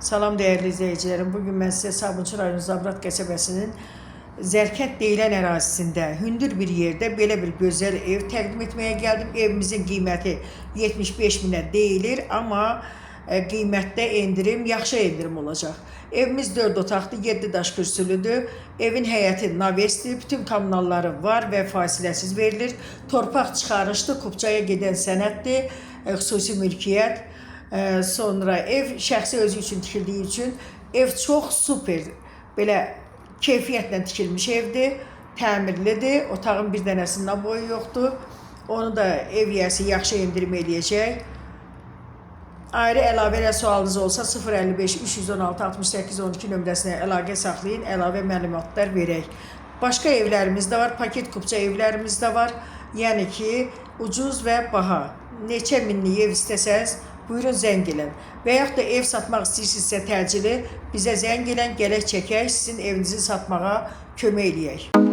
Salam değerli izleyicilerim. Bugün ben size Sabunçu rayonu Zabrat qəsəbəsinin Zərkənd deyilən ərazisində hündür bir yerdə belə bir gözəl ev təqdim etməyə gəldim. Evimizin qiyməti 75 minə deyilir, amma qiymətdə endirim, yaxşı endirim olacaq. Evimiz 4 otaqlı, 7 daş kürsülüdür. Evin həyəti navesdir, bütün kommunalları var və fasiləsiz verilir. Torpaq çıxarışdır, Kupçaya gedən sənəddir, xüsusi mülkiyyət. Sonra ev şəxsi özü üçün tikildiyi üçün ev çox super, belə keyfiyyətlə tikilmiş evdir, təmirlidir, otağın bir dənəsindən boyu yoxdur. Onu da ev yiyəsi yaxşı endirim eləyəcək. Ayrı əlavə ilə sualınız olsa 055 316 68 12 nömrəsinə əlaqə saxlayın, əlavə məlumatlar verək. Başqa evlərimiz də var, paket kupça evlərimiz də var. Yəni ki, ucuz və baha. Neçə minlik ev istəsəz, buyurun zəng edin. Və yaxud da ev satmaq istəyirsinizsə təcili bizə zəng edin, gələk çəkək, sizin evinizi satmağa kömək eləyək.